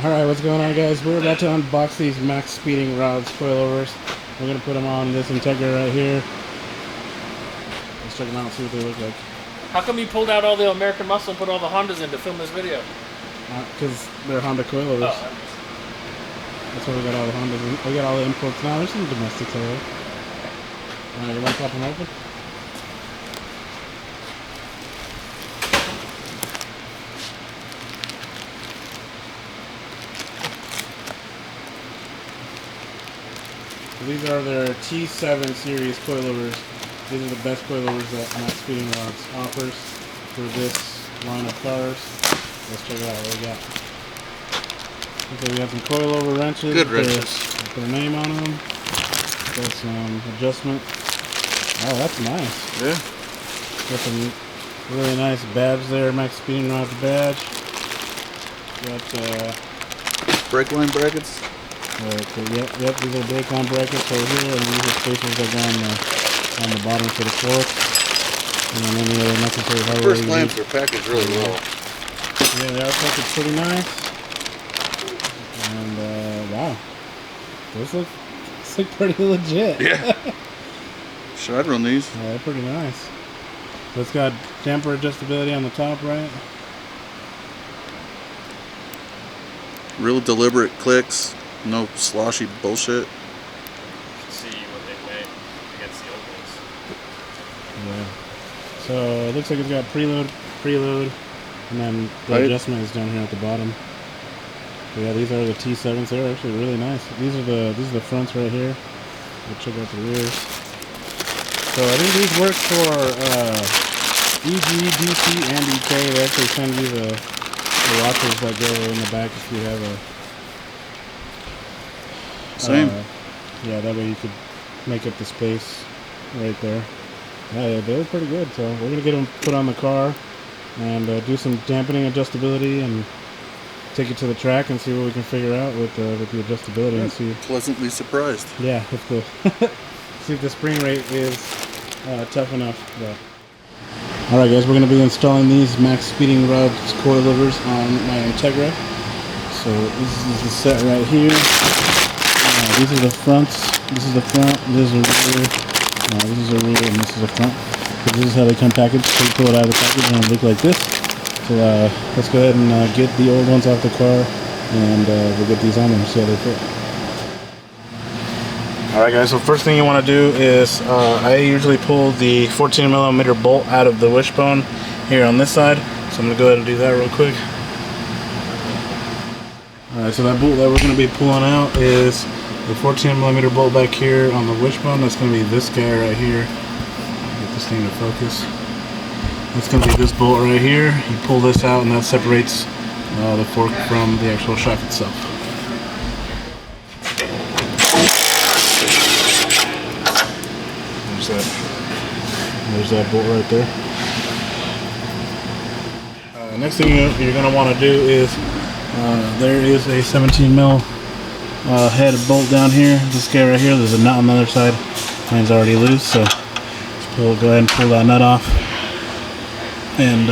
Alright, what's going on, guys? We're about to unbox these Maxpeedingrods coilovers. We're going to put them on this integra right here. Let's check them out and see what they look like. How come you pulled out all the American Muscle and put all the Hondas in to film this video? Because they're Honda coilovers. Oh. That's why we got all the Hondas in. We got all the imports now. There's some domestics over there. Alright, you want to pop them open? These are their T7 Series Coilovers. These are the best coilovers that Maxpeedingrods offers for this line of cars. Let's check it out. What we got? Okay, we have some coilover wrenches. Good wrenches. With their name on them. Got some adjustment. Oh, that's nice. Yeah. Got some really nice badge there. Maxpeedingrods badge. Got Brake line brackets. Okay, yep, these are brake line brackets over here, and these are spacers that go on the bottom for the forks. And then any other necessary hardware. First lamps are packaged really well. Yeah, they are packaged pretty nice. And wow, those look pretty legit. Yeah. Should I run these? Yeah, they're pretty nice. So it's got damper adjustability on the top, right? Real deliberate clicks. No sloshy bullshit. See what they made against the old ones. Yeah. So it looks like it's got preload, and then the adjustment is down here at the bottom. So yeah, these are the T7s. They're actually really nice. These are the fronts right here. We'll check out the rears. So I think these work for EG, DC, and EK. They actually send you the washers that go in the back if you have a. Same. Yeah, that way you could make up the space right there. Yeah, they look pretty good. So we're gonna get them put on the car and do some dampening adjustability and take it to the track and see what we can figure out with the adjustability and see. Pleasantly surprised. Yeah, if the see if the spring rate is tough enough. All right, guys, we're gonna be installing these Maxpeedingrods coilovers on my integra. So this is the set right here. These are the fronts. This is the front. This is the rear. This is the rear, and this is the front. So this is how they come packaged. So you pull it out of the package, and it'll look like this. So let's go ahead and get the old ones off the car, and we'll get these on them and see how they fit. All right, guys. So first thing you want to do is I usually pull the 14mm bolt out of the wishbone here on this side. So I'm gonna go ahead and do that real quick. All right. So that bolt that we're gonna be pulling out is the 14mm bolt back here on the wishbone. That's going to be this guy right here. Get this thing to focus. That's going to be this bolt right here. You pull this out and that separates the fork from the actual shaft itself. There's that bolt right there. Next thing you're going to want to do is there is a 17mm head bolt down here. This guy right here, there's a nut on the other side. Mine's already loose, so go ahead and pull that nut off and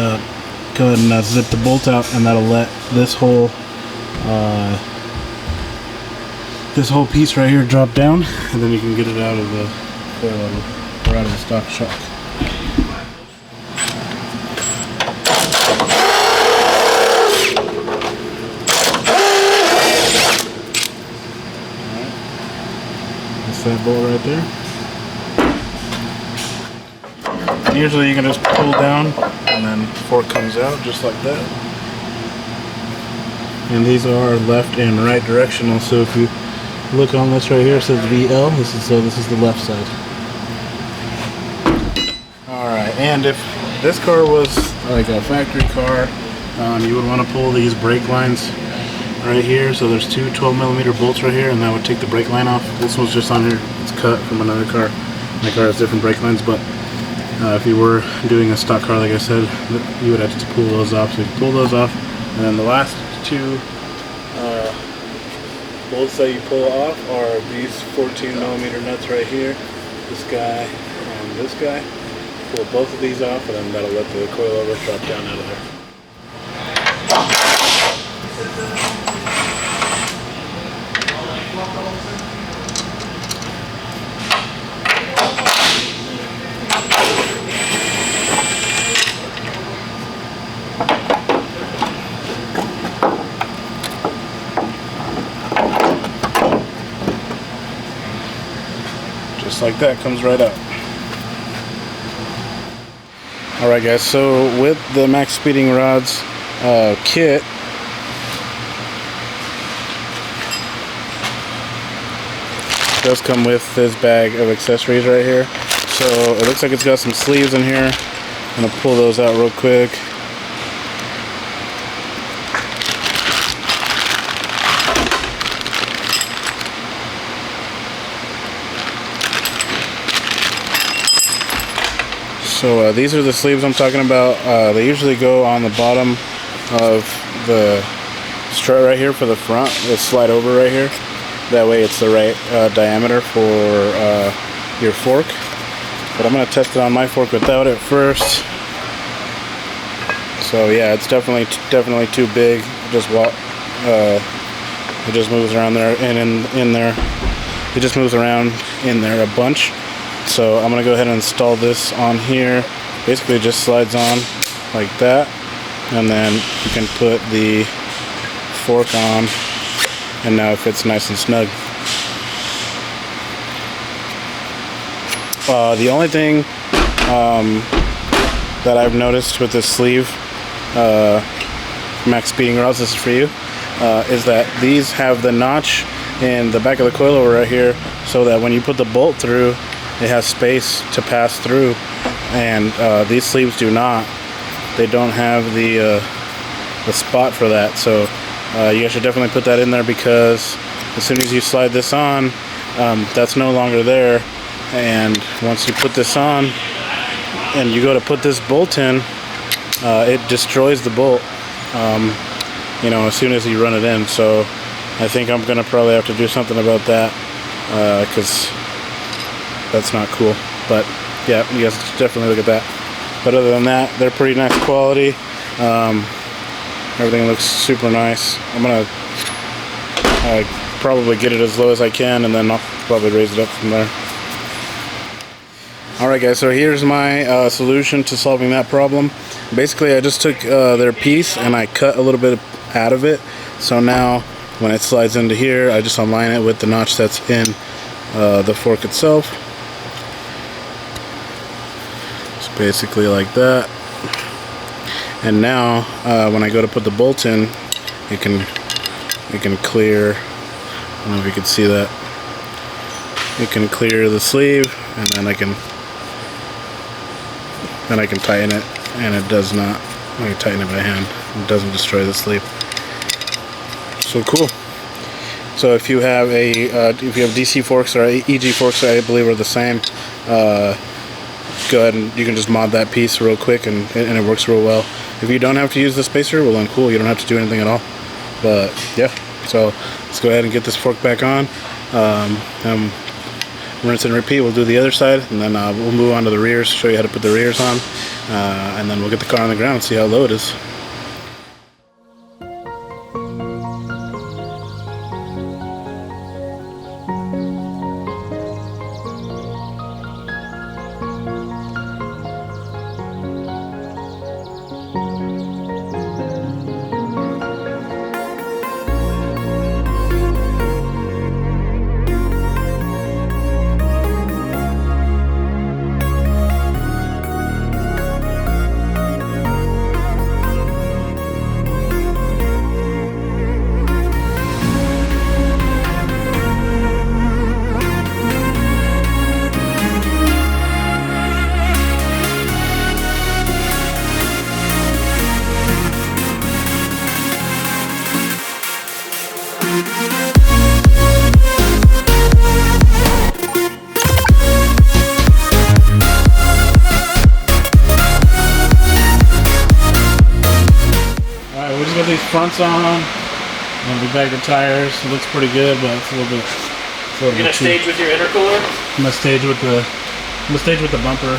go ahead and zip the bolt out, and that'll let this whole piece right here drop down, and then you can get it out of the coilover or out of the stock shock. That bolt right there. And usually you can just pull down and then the fork comes out just like that. And these are left and right directional, so if you look on this right here, it says VL. This is the left side. Alright, and if this car was like a factory car, you would want to pull these brake lines right here. So there's two 12mm bolts right here, and that would take the brake line off. This one's just on here, it's cut from another car. My car has different brake lines, but if you were doing a stock car, like I said, you would have to pull those off. So you pull those off, and then the last two bolts that you pull off are these 14mm nuts right here, this guy and this guy. Pull both of these off, and then that'll let the coilover drop down out of there. just like that, comes right out. Alright guys, so with the Maxpeedingrods kit, it does come with this bag of accessories right here. So it looks like it's got some sleeves in here. I'm going to pull those out real quick. So these are the sleeves I'm talking about. They usually go on the bottom of the strut right here for the front. They slide over right here. That way it's the right diameter for your fork. But I'm going to test it on my fork without it first. So yeah, it's definitely too big. It just moves around there and in there. It just moves around in there a bunch. So I'm going to go ahead and install this on here. Basically it just slides on like that, and then you can put the fork on, and now it fits nice and snug. The only thing that I've noticed with this sleeve, Maxpeedingrods, this is for you, is that these have the notch in the back of the coilover right here, so that when you put the bolt through, it has space to pass through, and these sleeves do not. They don't have the spot for that, so you guys should definitely put that in there, because as soon as you slide this on, that's no longer there, and once you put this on and you go to put this bolt in, it destroys the bolt, you know, as soon as you run it in. So I think I'm gonna probably have to do something about that, because that's not cool. But yeah, you guys should definitely look at that. But other than that, they're pretty nice quality. Everything looks super nice. I'm gonna probably get it as low as I can, and then I'll probably raise it up from there. Alright guys, so here's my solution to solving that problem. Basically I just took their piece and I cut a little bit out of it. So now when it slides into here, I just align it with the notch that's in the fork itself. Basically like that. And now when I go to put the bolt in, it can clear, I don't know if you can see that, it can clear the sleeve, and then I can tighten it, and it does not, I can tighten it by hand, it doesn't destroy the sleeve. So cool. So if you have DC forks or EG forks, I believe are the same, go ahead and you can just mod that piece real quick, and it works real well. If you don't have to use the spacer, well then cool, you don't have to do anything at all. But yeah, so let's go ahead and get this fork back on, rinse and repeat. We'll do the other side, and then we'll move on to the rears, show you how to put the rears on, and then we'll get the car on the ground and see how low it is. Got these fronts on, and we bagged the tires. It looks pretty good, but it's a little bit. You're gonna stage with your intercooler? I'm gonna stage with the bumper,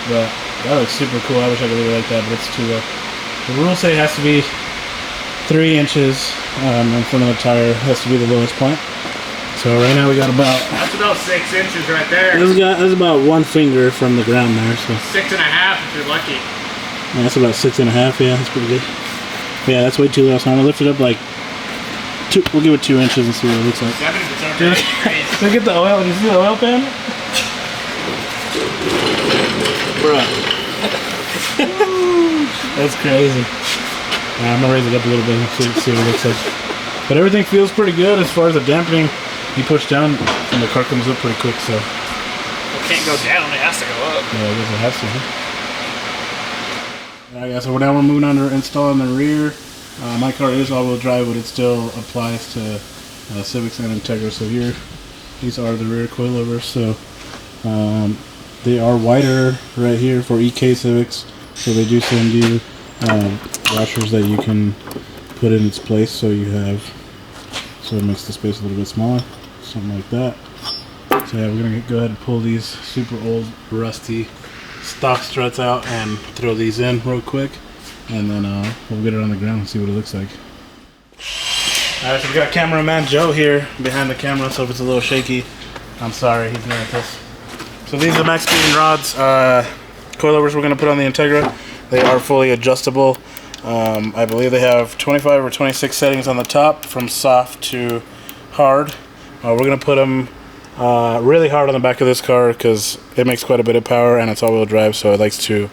but that looks super cool. I wish I could leave it like that, but it's too low. The rules say it has to be 3 inches in front of the tire. It has to be the lowest point. So right now we got about. That's about 6 inches right there. That's about 1 finger from the ground there. So 6.5 if you're lucky. Yeah, that's about 6.5. Yeah, that's pretty good. Yeah, that's way too low, so I'm gonna lift it up like we'll give it 2 inches and see what it looks like. Dude, look at the oil. You see the oil pan? Bruh. That's crazy. I'm gonna raise it up a little bit and see what it looks like. But everything feels pretty good as far as the dampening. You push down and the car comes up pretty quick, so. It can't go down, it has to go up. Yeah, I guess it has to. Huh? Alright guys, so now we're moving on to installing the rear. My car is all-wheel drive, but it still applies to Civics and Integra. So here, these are the rear coilovers. So they are wider right here for EK Civics. So they do send you washers that you can put in its place. So you have, so it makes the space a little bit smaller, something like that. So yeah, we're gonna go ahead and pull these super old, rusty stock struts out and throw these in real quick. And then we'll get it on the ground and see what it looks like. Alright, so we got cameraman Joe here behind the camera, so if it's a little shaky, I'm sorry, he's new at this. So these are the Maxpeedingrods coilovers we're going to put on the Integra. They are fully adjustable. I believe they have 25 or 26 settings on the top, from soft to hard. We're going to put them really hard on the back of this car because it makes quite a bit of power and it's all-wheel drive, so it likes to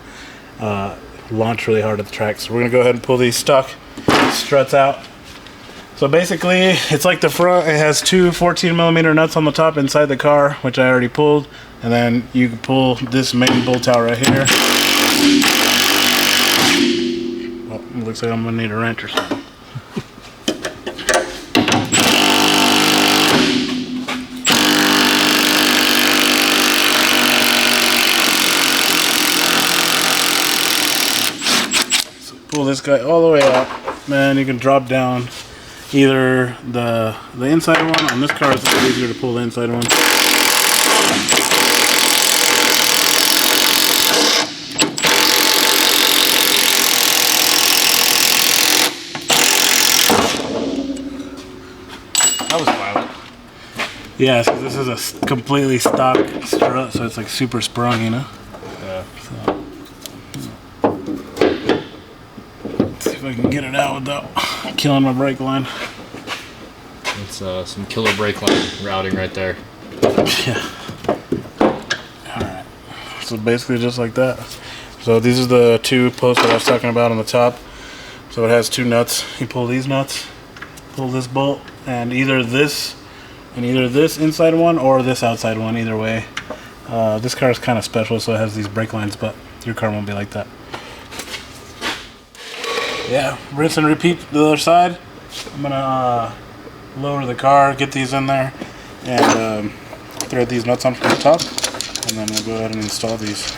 launch really hard at the track. So we're gonna go ahead and pull these stock struts out. So basically it's like the front, it has 2 14mm nuts on the top inside the car, which I already pulled, and then you can pull this main bolt out right here. Well, it looks like I'm gonna need a wrench or something. Pull this guy all the way out, man. You can drop down either the inside one. On this car it's a little easier to pull the inside one. That was violent. Yeah, so this is a completely stock strut, so it's like super sprung, you know? Yeah. So, if I can get it out without killing my brake line. It's some killer brake line routing right there. Yeah. Alright. So basically just like that. So these are the 2 posts that I was talking about on the top. So it has 2 nuts. You pull these nuts, pull this bolt, and either this inside one or this outside one, either way. This car is kind of special, so it has these brake lines, but your car won't be like that. Yeah, rinse and repeat the other side. I'm gonna lower the car, get these in there, and thread these nuts on from the top, and then we'll go ahead and install these.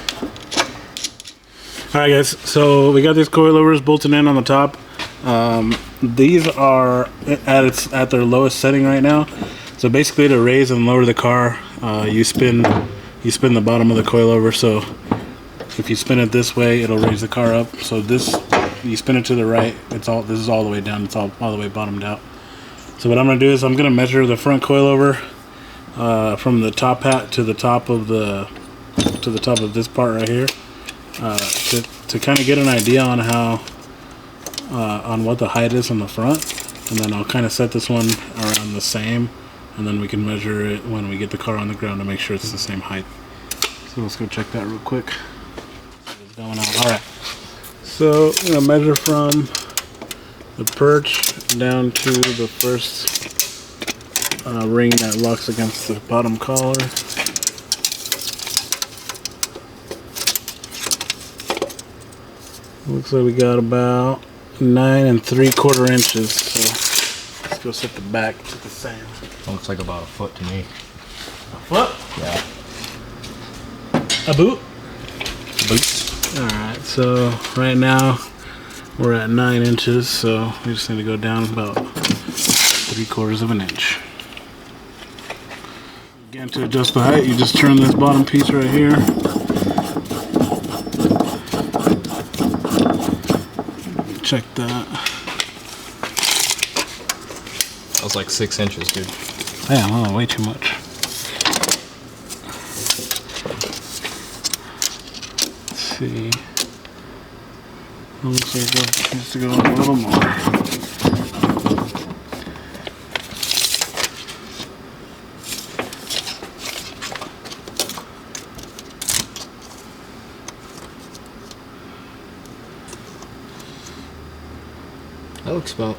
Alright guys, so we got these coilovers bolted in on the top. These are at their lowest setting right now. So basically to raise and lower the car, you spin the bottom of the coilover. So if you spin it this way, it'll raise the car up. So this, you spin it to the right, this is all the way down, it's all the way bottomed out. So what I'm gonna do is I'm gonna measure the front coilover from the top hat to the top of this part right here, to kind of get an idea on how on what the height is on the front, and then I'll kind of set this one around the same, and then we can measure it when we get the car on the ground to make sure it's the same height. So let's go check that real quick. What's going on? All right. So I'm gonna measure from the perch down to the first ring that locks against the bottom collar. Looks like we got about 9 3/4 inches. So let's go set the back to the same. Looks like about a foot to me. A foot? Yeah. A boot? Boots. Alright, so right now we're at 9 inches, so we just need to go down about 3/4 of an inch. Again, to adjust the height, you just turn this bottom piece right here. Check that. That was like 6 inches, dude. Damn, oh, way too much. Let's see. Looks like it needs to go a little more. looks about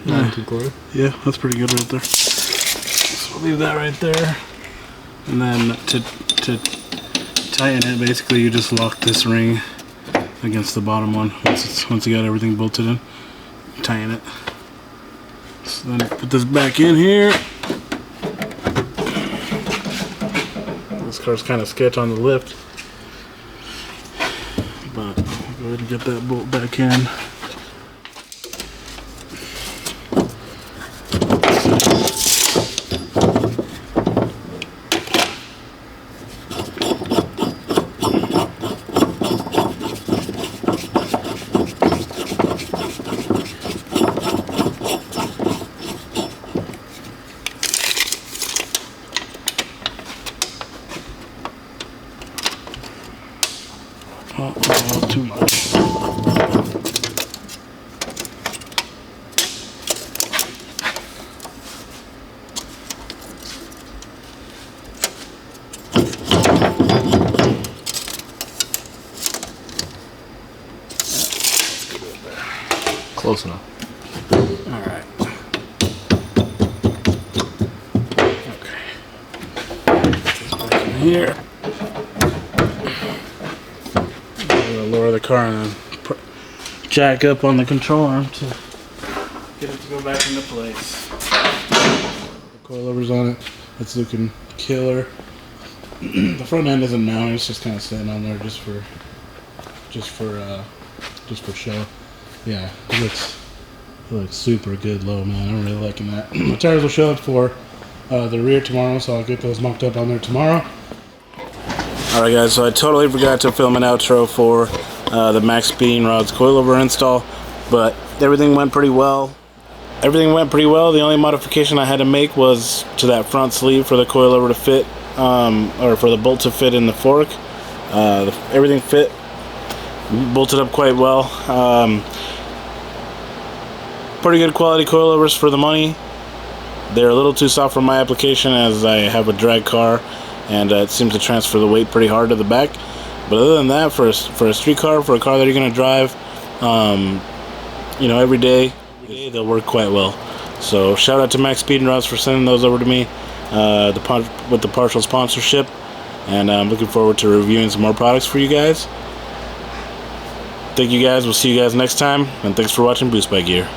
not too close. Yeah, that's pretty good right there. So we'll leave that right there. And then to tighten it, basically you just lock this ring against the bottom one. Once you got everything bolted in, tighten it. So then put this back in here. This car's kind of sketch on the lift, but I'll go ahead and get that bolt back in. Oh, too much. Close enough. All right. Okay. Put this back in here. Lower the car and then jack up on the control arm to get it to go back into place. The coilovers on it, it's looking killer. The front end isn't mounted; it's just kind of sitting on there just for show. Yeah, it looks super good low, man. I'm really liking that. The tires will show up for the rear tomorrow, so I'll get those mocked up on there tomorrow. Alright guys, so I totally forgot to film an outro for the Maxpeedingrods coilover install, but everything went pretty well. The only modification I had to make was to that front sleeve for the coilover to fit, or for the bolt to fit in the fork. Everything fit, bolted up quite well. Pretty good quality coilovers for the money. They're a little too soft for my application as I have a drag car, and it seems to transfer the weight pretty hard to the back. But other than that, for a street car, for a car that you're going to drive, you know, every day, they'll work quite well. So shout out to Maxpeedingrods for sending those over to me with the partial sponsorship, and I'm looking forward to reviewing some more products for you guys. Thank you guys. We'll see you guys next time, and thanks for watching Boost by Gear.